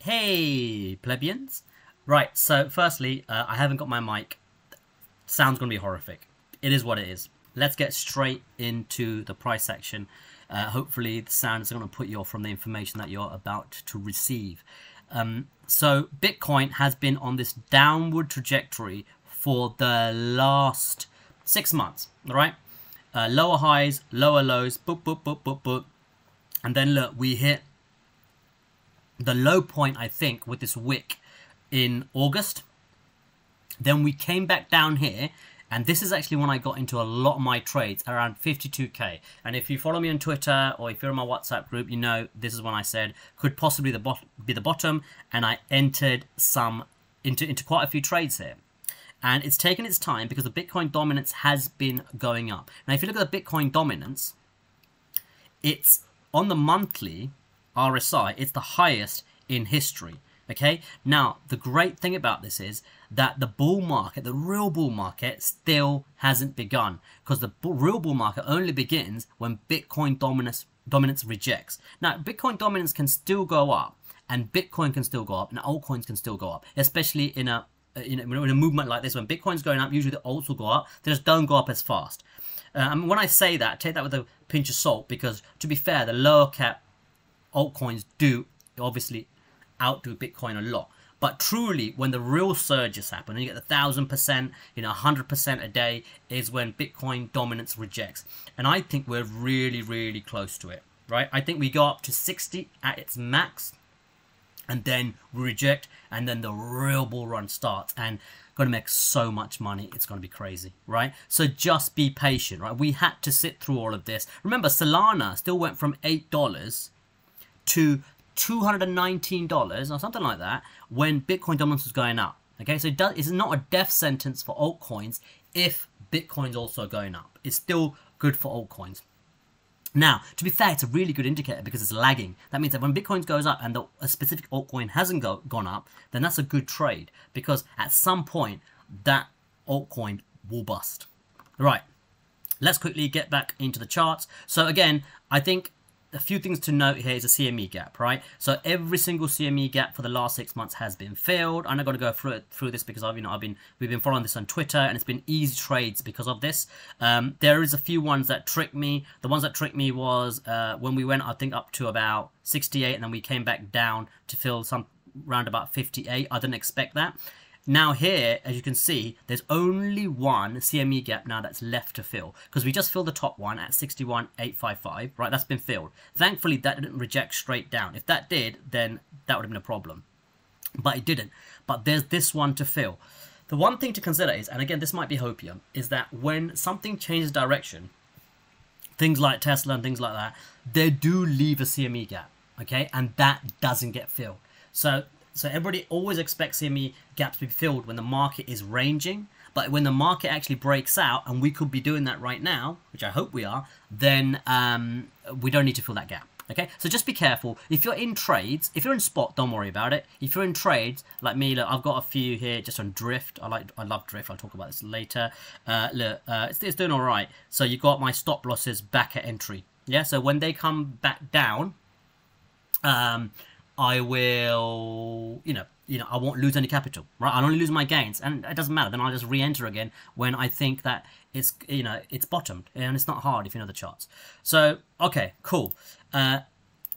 Hey, plebeians. Right, so firstly, I haven't got my mic. Sound's going to be horrific. It is what it is. Let's get straight into the price section. Hopefully the sound is going to put you off from the information that you're about to receive. So Bitcoin has been on this downward trajectory for the last 6 months, all right? Lower highs, lower lows, boop, boop, boop, boop, boop. And then look, we hit the low point, I think, with this wick in August. Then we came back down here, and this is actually when I got into a lot of my trades, around 52k. And if you follow me on Twitter or if you're in my WhatsApp group, you know this is when I said could possibly be the bottom, and I entered some into quite a few trades here. And it's taken its time because the Bitcoin dominance has been going up. Now, if you look at the Bitcoin dominance, it's on the monthly RSI, it's the highest in history. Okay, now the great thing about this is that the bull market, the real bull market, still hasn't begun, because the real bull market only begins when Bitcoin dominance rejects. Now, Bitcoin dominance can still go up, and Bitcoin can still go up, and altcoins can still go up, especially in a movement like this. When Bitcoin's going up, usually the alts will go up. They just don't go up as fast. When I say that, take that with a pinch of salt, because to be fair, the lower cap altcoins do obviously outdo Bitcoin a lot. But truly, when the real surges happen, and you get 1,000%, 100% a day, is when Bitcoin dominance rejects. And I think we're really, really close to it, right? I think we go up to 60 at its max, and then we reject, and then the real bull run starts, and going to make so much money, it's going to be crazy, right? So just be patient, right? We had to sit through all of this. Remember, Solana still went from $8 to $219 or something like that when Bitcoin dominance was going up. Okay, so it's not a death sentence for altcoins if Bitcoin's also going up. It's still good for altcoins. Now, to be fair, it's a really good indicator because it's lagging. That means that when Bitcoin goes up and a specific altcoin hasn't gone up, then that's a good trade, because at some point that altcoin will bust. Right, let's quickly get back into the charts. So again, I think a few things to note here is a CME gap, right? So every single CME gap for the last 6 months has been filled. I'm not going to go through this because we've been following this on Twitter, and it's been easy trades because of this. There is a few ones that tricked me. The ones that tricked me was when we went, I think, up to about 68, and then we came back down to fill some round about 58. I didn't expect that. Now here, as you can see, there's only one CME gap now that's left to fill, because we just filled the top one at 61,855, right? That's been filled. Thankfully, that didn't reject straight down. If that did, then that would have been a problem. But it didn't. But there's this one to fill. The one thing to consider is, and again, this might be hopium, is that when something changes direction, things like Tesla and things like that, they do leave a CME gap, okay? And that doesn't get filled. So everybody always expects CME gaps to be filled when the market is ranging, but when the market actually breaks out, and we could be doing that right now, which I hope we are, then we don't need to fill that gap. Okay, so just be careful. If you're in trades, if you're in spot, don't worry about it. If you're in trades, like me, look, I've got a few here just on drift. I love drift. I'll talk about this later. Look, it's doing all right. So you got my stop losses back at entry. Yeah, so when they come back down, I will, I won't lose any capital, right? I'll only lose my gains, and it doesn't matter. Then I'll just re-enter again when I think that it's, it's bottomed, and it's not hard if you know the charts. So, okay, cool.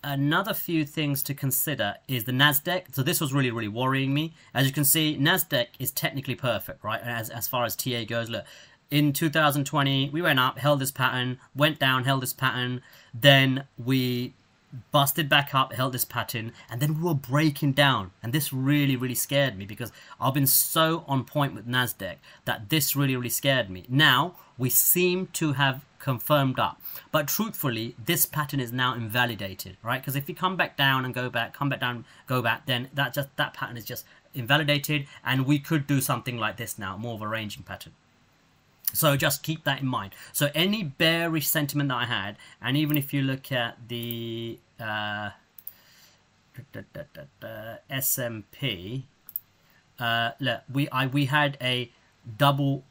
Another few things to consider is the Nasdaq. So this was really, really worrying me. As you can see, Nasdaq is technically perfect, right? As far as TA goes, look. In 2020, we went up, held this pattern, went down, held this pattern, then we busted back up, held this pattern, and then we were breaking down, and this really, really scared me, because I've been so on point with Nasdaq that this really, really scared me. Now we seem to have confirmed up, but truthfully this pattern is now invalidated, right? Because if you come back down and go back, come back down, go back, then that pattern is just invalidated, and we could do something like this now, more of a ranging pattern. So just keep that in mind. So any bearish sentiment that I had, and even if you look at the S&P, look, we had a double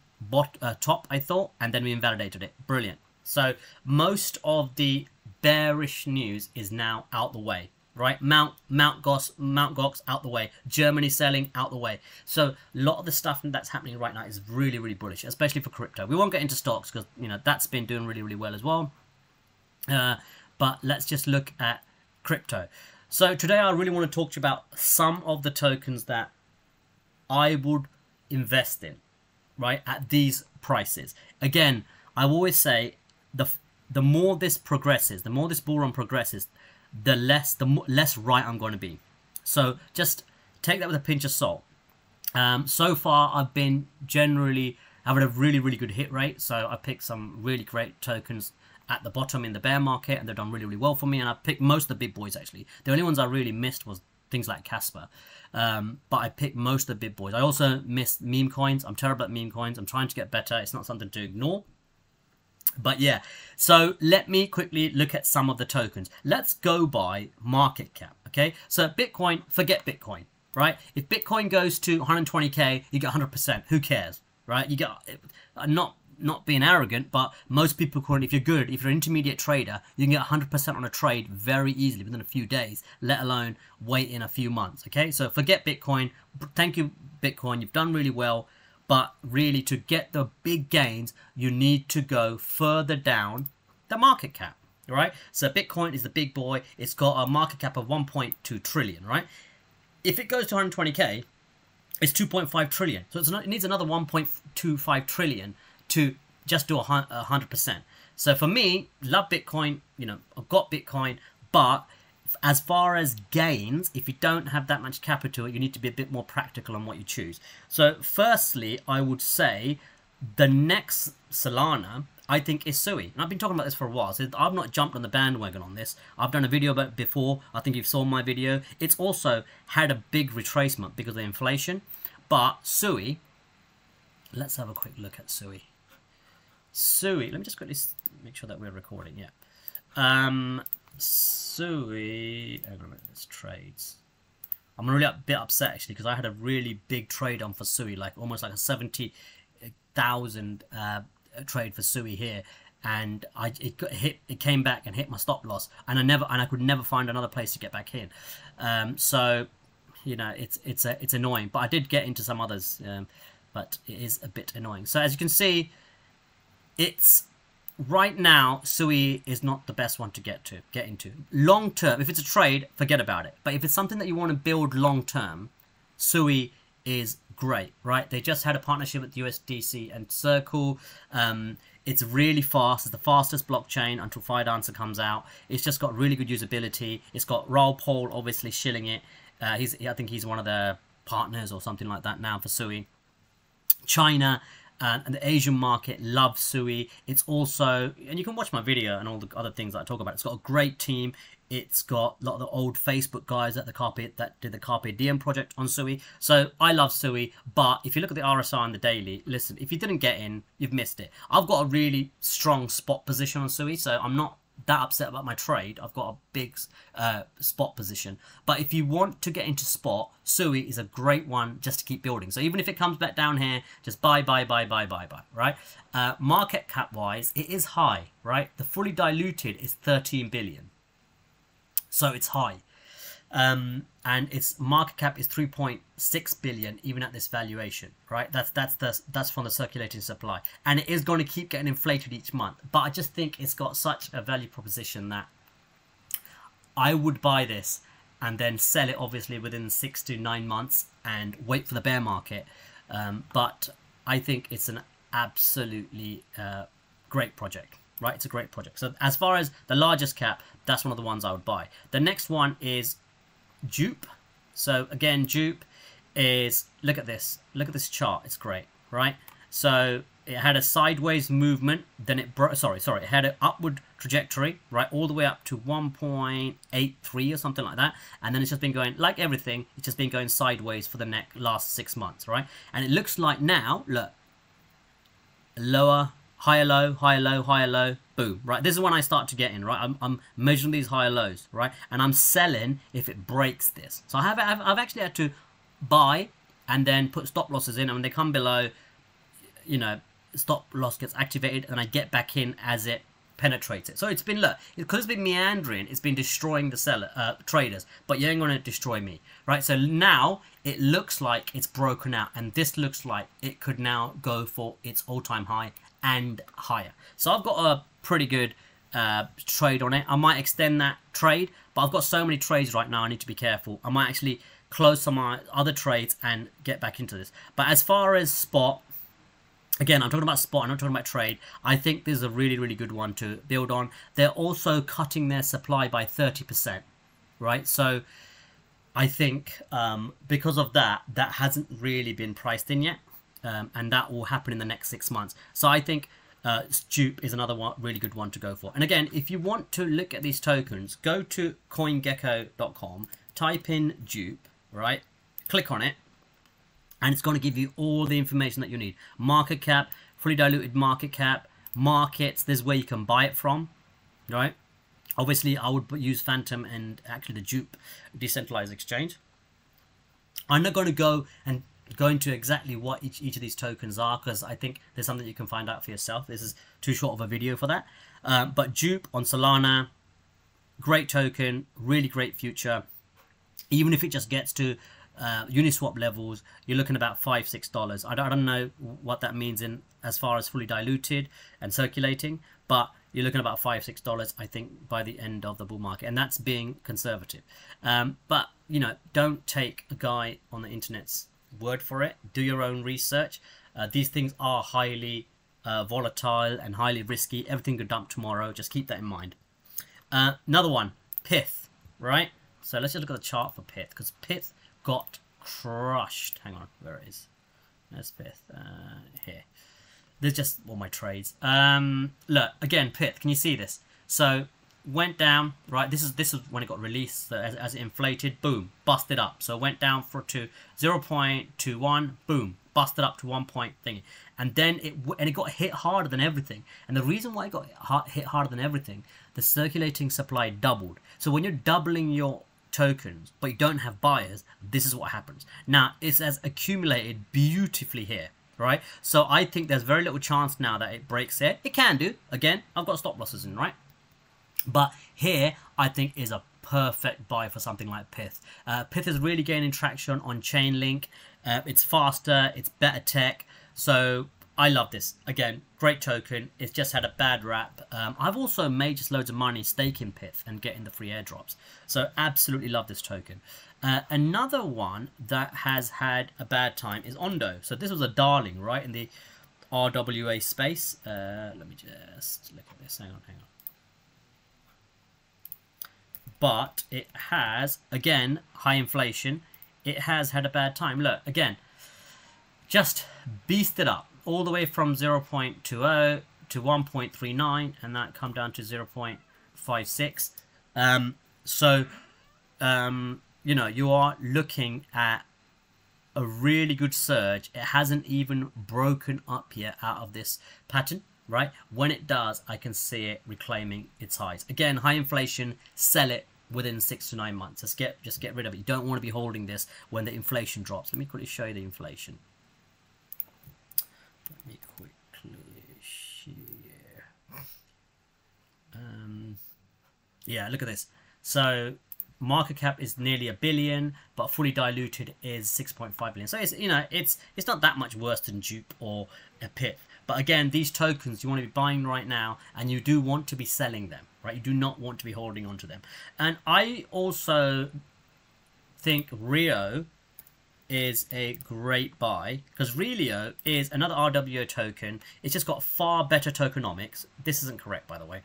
top, I thought, and then we invalidated it. Brilliant. So most of the bearish news is now out the way, right? Mount Gox out the way. Germany selling out the way. So a lot of the stuff that's happening right now is really, really bullish, especially for crypto. We won't get into stocks because, you know, that's been doing really, really well as well. But let's just look at crypto. So today I really want to talk to you about some of the tokens that I would invest in, right, at these prices. Again, I always say the more this progresses, the more this bull run progresses, the less right I'm going to be. So just take that with a pinch of salt. So far, I've been generally having a really, really good hit rate. So I picked some really great tokens at the bottom in the bear market, and they've done really, really well for me. And I picked most of the big boys, actually. The only ones I really missed was things like Casper. But I picked most of the big boys. I also missed meme coins. I'm terrible at meme coins. I'm trying to get better. It's not something to ignore. But yeah, so let me quickly look at some of the tokens. Let's go by market cap, okay? So Bitcoin, forget Bitcoin, right? If Bitcoin goes to 120k, you get 100%. Who cares, right? You get, not being arrogant, but most people can, if you're good, if you're an intermediate trader, you can get 100% on a trade very easily within a few days, let alone wait in a few months, okay? So forget Bitcoin. Thank you, Bitcoin. You've done really well. But really, to get the big gains, you need to go further down the market cap, right? So Bitcoin is the big boy. It's got a market cap of 1.2 trillion, right? If it goes to 120k, it's 2.5 trillion. So it needs another 1.25 trillion to just do 100%. So for me, love Bitcoin. You know, I've got Bitcoin, but as far as gains, if you don't have that much capital, you need to be a bit more practical on what you choose. So firstly, I would say the next Solana, I think, is Sui. And I've been talking about this for a while, so I've not jumped on the bandwagon on this. I've done a video about it before. I think you've saw my video. It's also had a big retracement because of the inflation. But Sui, let's have a quick look at Sui. Sui, let me just quickly make sure that we're recording, yeah. Sui, hang on a minute, it's trades. I'm really a bit upset actually because I had a really big trade on for Sui, like almost like a 70,000 trade for Sui here, and it came back and hit my stop loss, and I could never find another place to get back in. So you know, it's annoying, but I did get into some others, but it is a bit annoying. So as you can see, it's right now, Sui is not the best one to get into. Long term, if it's a trade, forget about it. But if it's something that you want to build long term, Sui is great, right? They just had a partnership with USDC and Circle. It's really fast. It's the fastest blockchain until Fidancer comes out. It's just got really good usability. It's got Raoul Pol obviously shilling it. I think he's one of the partners or something like that now for Sui. China and the Asian market loves Sui. It's also, and you can watch my video and all the other things that I talk about. It's got a great team. It's got a lot of the old Facebook guys that did the Carpe Diem project on Sui. So I love Sui, but if you look at the RSI and the daily, listen, if you didn't get in, you've missed it. I've got a really strong spot position on Sui, so I'm not that upset about my trade. I've got a big spot position. But if you want to get into spot, Sui is a great one just to keep building. So even if it comes back down here, just buy, right? Market cap wise, it is high, right? The fully diluted is 13 billion. So it's high. And its market cap is 3.6 billion even at this valuation, right? That's from the circulating supply, and it is going to keep getting inflated each month. But I just think it's got such a value proposition that I would buy this and then sell it obviously within 6 to 9 months and wait for the bear market. But I think it's an absolutely great project, right? It's a great project. So as far as the largest cap, that's one of the ones I would buy. The next one is Jupe. So again, Jupe is, look at this chart, it's great, right? So it had a sideways movement, then it broke, it had an upward trajectory, right, all the way up to 1.83 or something like that, and then it's just been going, like everything, it's just been going sideways for the last 6 months, right? And it looks like now, look, lower, higher low, higher low, higher low, boom, right? This is when I start to get in, right? I'm measuring these higher lows, right? And I'm selling if it breaks this. So I've actually had to buy and then put stop losses in, and when they come below, you know, stop loss gets activated, and I get back in as it penetrates it. So it's been, look, because it's been meandering, it's been destroying the traders, but you ain't going to destroy me, right? So now it looks like it's broken out, and this looks like it could now go for its all-time high and higher. So I've got a pretty good trade on it. I might extend that trade, but I've got so many trades right now, I need to be careful. I might actually close some of my other trades and get back into this. But as far as spot, again, I'm talking about spot, I'm not talking about trade. I think this is a really, really good one to build on. They're also cutting their supply by 30%, right? So I think because of that, that hasn't really been priced in yet. And that will happen in the next 6 months. So I think Jupe is another one, really good one to go for. And again, if you want to look at these tokens, go to CoinGecko.com, type in Jupe, right? Click on it, and it's going to give you all the information that you need. Market cap, fully diluted market cap, markets, this is where you can buy it from, right? Obviously, I would use Phantom and actually the Jupe decentralized exchange. I'm not going to go into exactly what each of these tokens are, because I think there's something you can find out for yourself. This is too short of a video for that. But Jupe on Solana, great token, really great future. Even if it just gets to Uniswap levels, you're looking about $5-6. I don't know what that means in as far as fully diluted and circulating, but you're looking about $5-6, I think, by the end of the bull market, and that's being conservative. But you know, don't take a guy on the internet's word for it. Do your own research. These things are highly volatile and highly risky. Everything could dump tomorrow. Just keep that in mind. Another one, Pyth, right? So let's just look at the chart for Pyth, because Pyth got crushed. Hang on, where it is? There's Pyth. Here. There's just all my trades. Look, again, Pyth, can you see this? So went down, right? This is when it got released, as it inflated, boom, busted up. So it went down to 0.21, boom, busted up to 1 point thingy, and then it got hit harder than everything. And the reason why it got hit harder than everything, the circulating supply doubled. So when you're doubling your tokens but you don't have buyers, this is what happens. Now it has accumulated beautifully here, right? So I think there's very little chance now that it breaks here. It can do. Again, I've got stop losses in, right? But here, I think, is a perfect buy for something like Pyth. Pyth is really gaining traction on Chainlink. It's faster, it's better tech. So I love this. Again, great token. It's just had a bad rap. I've also made just loads of money staking Pyth and getting the free airdrops. So absolutely love this token. Another one that has had a bad time is Ondo. So this was a darling, right, in the RWA space. Let me just look at this. Hang on. But it has, again, high inflation. It has had a bad time. Look, again, just beasted up all the way from 0.20 to 1.39, and that come down to 0.56. You know, you are looking at a really good surge. It hasn't even broken up yet out of this pattern. Right, when it does, I can see it reclaiming its highs. Again, high inflation, sell it within 6 to 9 months. Just get rid of it. You don't want to be holding this when the inflation drops. Let me quickly show you the inflation. Let me quickly share. Yeah, look at this. So market cap is nearly $1 billion, but fully diluted is 6.5 billion. So it's, you know, it's not that much worse than Jupe or a Pyth. But again, these tokens you want to be buying right now, and you do want to be selling them, right? You do not want to be holding on to them. And I also think Rio is a great buy, because Relio is another RWA token. It's just got far better tokenomics. This isn't correct, by the way.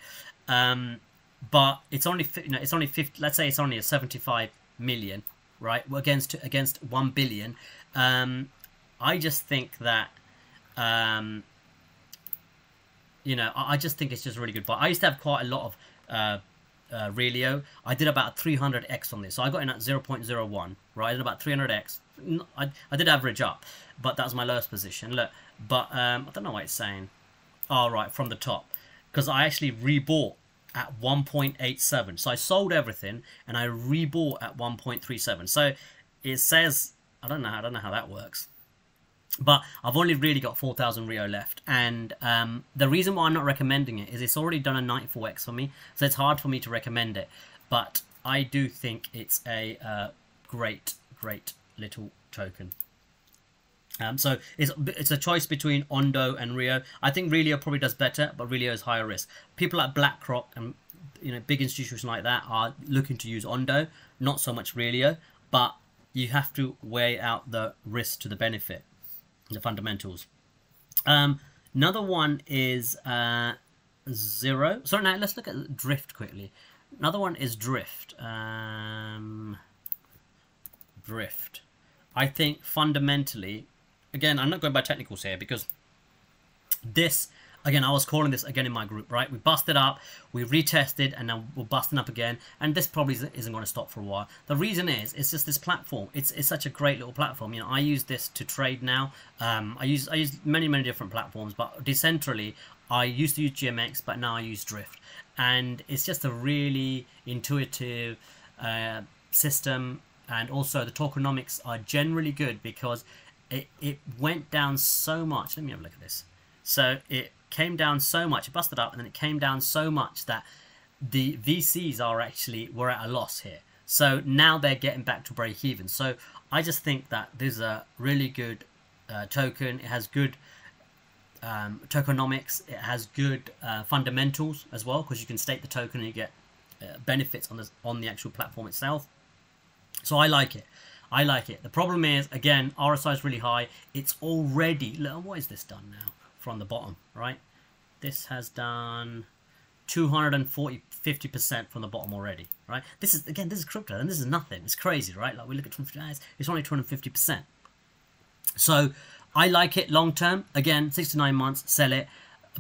But it's only, you know, it's only 50. Let's say it's only a 75 million, right? Against 1 billion. I just think that. You know, I just think it's just really good. But I used to have quite a lot of Relio. I did about 300x on this. So I got in at 0.01, right? I did about 300x. I did average up, but that was my lowest position. Look, but I don't know what it's saying. Oh, right, from the top. Because I actually rebought at 1.87. So I sold everything and I rebought at 1.37. So it says, I don't know how that works. But I've only really got 4,000 Rio left, and the reason why I'm not recommending it is it's already done a 94x for me, so it's hard for me to recommend it. But I do think it's a great little token. So it's a choice between Ondo and Rio. I think Relio probably does better, but Relio is higher risk. People like BlackRock and big institutions like that are looking to use Ondo, not so much Relio, but you have to weigh out the risk to the benefit, the fundamentals. Another one is Zero. Sorry, now let's look at Drift quickly. Another one is Drift. Drift. I think fundamentally, again, I'm not going by technicals here because this, again, I was calling this again in my group, right? We busted up, we retested, and now we're busting up again. And this probably isn't going to stop for a while. The reason is, it's just this platform. It's such a great little platform. I use this to trade now. I use many different platforms, but decentrally, I used to use GMX, but now I use Drift. And it's just a really intuitive system. And also the tokenomics are generally good because it went down so much. Let me have a look at this. So it came down so much, it busted up, and then it came down so much that the VCs were at a loss here. So now they're getting back to break even. So I just think that this is a really good token. It has good tokenomics. It has good fundamentals as well, because you can stake the token and you get benefits on the actual platform itself. So I like it. I like it. The problem is, again, RSI is really high. It's already, look, what is this done now from the bottom, right? This has done 250% from the bottom already, right? This is crypto, and this is nothing. It's crazy, right? Like, we look at 250, it's only 250%. So I like it long term. Again, 69 months, sell it.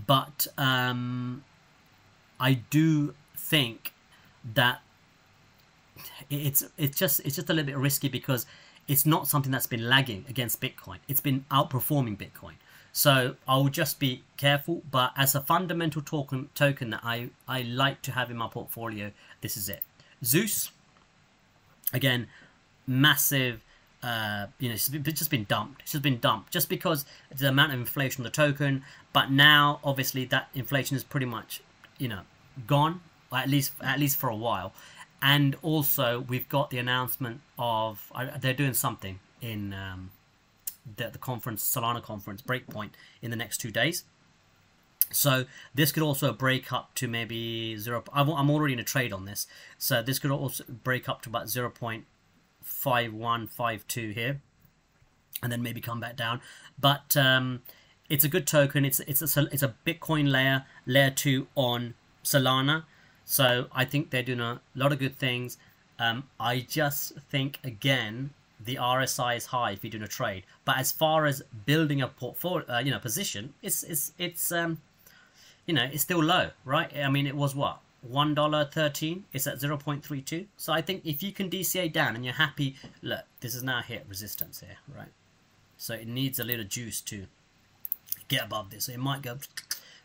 But I do think that it's just a little bit risky because it's not something that's been lagging against Bitcoin. It's been outperforming Bitcoin. So I will just be careful. But as a fundamental token that I like to have in my portfolio, this is it. Zeus, again, massive. It's just been dumped. It's just been dumped just because the amount of inflation on the token. But now, obviously, that inflation is pretty much, gone, or at least for a while. And also, we've got the announcement of they're doing something in the conference, Solana conference, Breakpoint, in the next 2 days. So this could also break up to maybe I'm already in a trade on this, so this could also break up to about 0.5152 here, and then maybe come back down. But it's a good token. It's a Bitcoin layer 2 on Solana. So I think they're doing a lot of good things. I just think, again, the RSI is high if you're doing a trade. But as far as building a portfolio, position, it's still low, right? I mean, it was what, $1.13. It's at 0.32. So I think if you can DCA down and you're happy, look, this has now hit resistance here, right? So it needs a little juice to get above this. So it might go.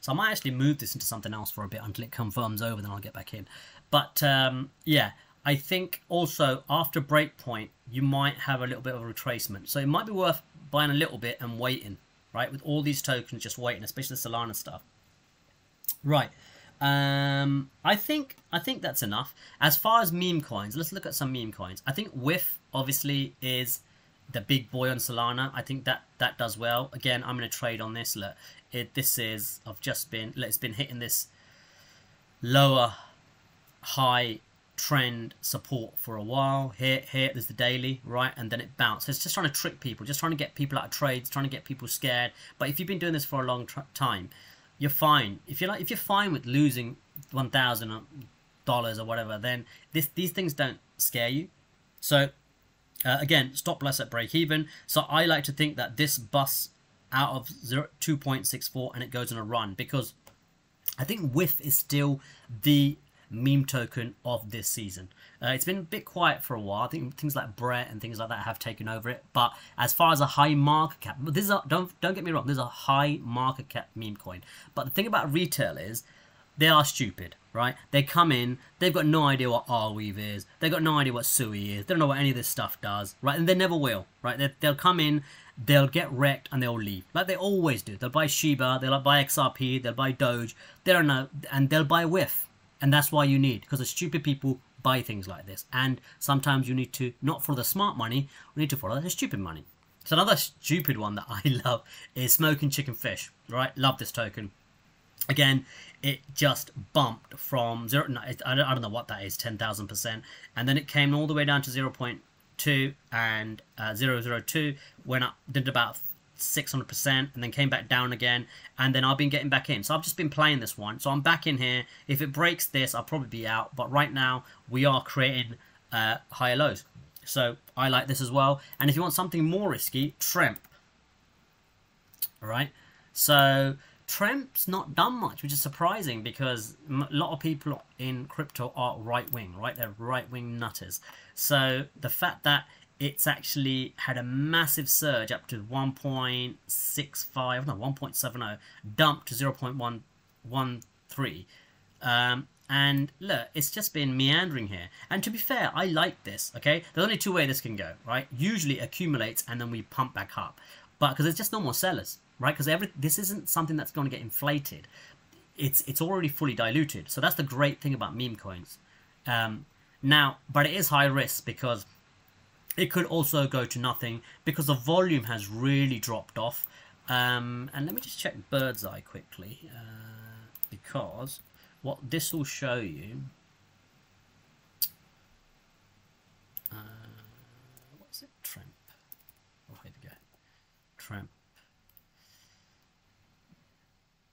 So I might actually move this into something else for a bit until it confirms over, then I'll get back in. But yeah, I think also after Breakpoint, you might have a little bit of a retracement. So it might be worth buying a little bit and waiting, right? With all these tokens, just waiting, especially the Solana stuff. Right. I think that's enough. As far as meme coins, let's look at some meme coins. I think WIF obviously is the big boy on Solana. I think that does well. Again, I'm going to trade on this. Look, it's been hitting this lower high trend support for a while. Here there's the daily, right, and then it bounced. So it's just trying to trick people, just trying to get people out of trades, trying to get people scared. But if you've been doing this for a long time, you're fine. If you're fine with losing $1,000 or whatever, then these things don't scare you. So again, stop loss at break even. So I like to think that this busts out of 2.64 and it goes on a run, because I think WIF is still the meme token of this season. It's been a bit quiet for a while. I think things like Brett and things like that have taken over it. But as far as a high market cap, don't get me wrong, there's a high market cap meme coin. But the thing about retail is They are stupid, right? They come in, they've got no idea what Arweave is, they've got no idea what Sui is, they don't know what any of this stuff does, right? And they never will, right? They'll come in, they'll get wrecked, and they'll leave, like they always do. They'll buy Shiba, they'll buy XRP, they'll buy Doge, they don't know, and they'll buy Whiff. And that's why you need, because the stupid people buy things like this. And sometimes you need to not follow the smart money, you need to follow the stupid money. So another stupid one that I love is Smoking Chicken Fish, right? Love this token. Again, it just bumped from zero. No, I don't know what that is, 10,000%, and then it came all the way down to 0.2 and 0.002. Went up, did about 600%, and then came back down again. And then I've been getting back in. So I've just been playing this one. So I'm back in here. If it breaks this, I'll probably be out. But right now we are creating higher lows. So I like this as well. And if you want something more risky, Tremp. All right. So Tremp's not done much, which is surprising because a lot of people in crypto are right-wing, right? They're right-wing nutters. So the fact that it's actually had a massive surge up to 1.65, no, 1.70, dumped to 0.113. And look, it's just been meandering here. And to be fair, I like this, okay? There's only two ways this can go, right? Usually it accumulates and then we pump back up. But because there's just no more sellers, right? Because this isn't something that's going to get inflated. It's already fully diluted. So that's the great thing about meme coins. Now, but it is high risk because it could also go to nothing because the volume has really dropped off. And let me just check Bird's Eye quickly because what this will show you. What's it? Tremp. Oh, here we go. Tremp.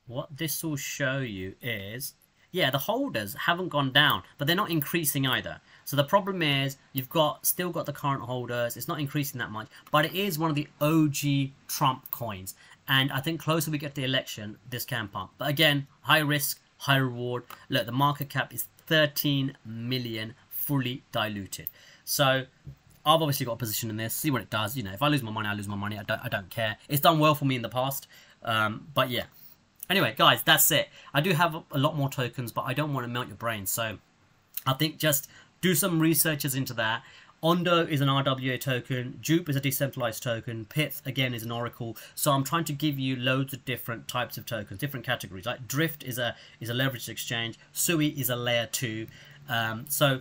What this will show you is, yeah, the holders haven't gone down, but they're not increasing either. So the problem is you've still got the current holders. It's not increasing that much, but it is one of the OG Trump coins. And I think closer we get to the election, this can pump. But again, high risk, high reward. Look, the market cap is 13 million fully diluted. So I've obviously got a position in this. See what it does. You know, if I lose my money, I lose my money. I don't care. It's done well for me in the past. But yeah. Anyway, guys, that's it. I do have a lot more tokens, but I don't want to melt your brain. So I think just do some researches into that. Ondo is an RWA token. Jupe is a decentralized token. Pith, again, is an oracle. So I'm trying to give you loads of different types of tokens, different categories. Like Drift is a leveraged exchange. Sui is a layer 2. So,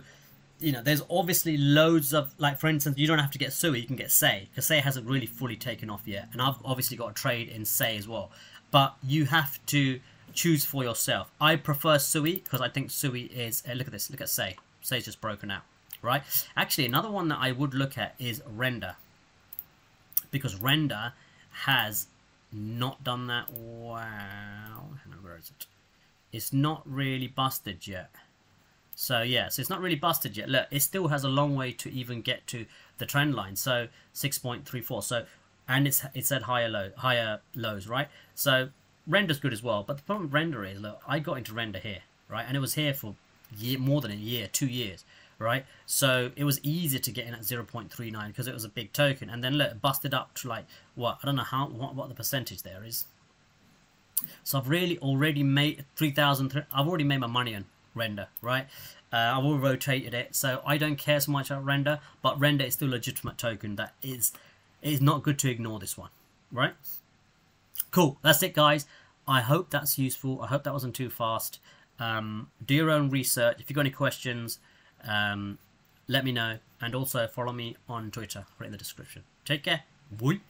you know, there's obviously loads of, like, for instance, you don't have to get Sui, you can get Sei, because Sei hasn't really fully taken off yet. And I've obviously got a trade in Sei as well. But you have to choose for yourself. I prefer Sui because I think Sui is, look at this, look at Sei. Sei's just broken out, right? Actually, another one that I would look at is Render. Because Render has not done that. Wow. Hang on, where is it? It's not really busted yet. So yeah, so it's not really busted yet. Look, it still has a long way to even get to the trend line. So 6.34. So, and it's at higher lows, right? So Render's good as well. But the problem with Render is, look, I got into Render here, right? And it was here for more than a year, 2 years, right? So it was easier to get in at 0.39 because it was a big token. And then look, it busted up to like, what? I don't know what the percentage there is. So I've really already made 3,000. I've already made my money on Render, right? I've all rotated it. So I don't care so much about Render. But Render is still a legitimate token that is not good to ignore this one, right? Cool, that's it, guys. I hope that's useful. I hope that wasn't too fast. Do your own research. If you've got any questions, let me know. And also follow me on Twitter, right in the description. Take care. Bye.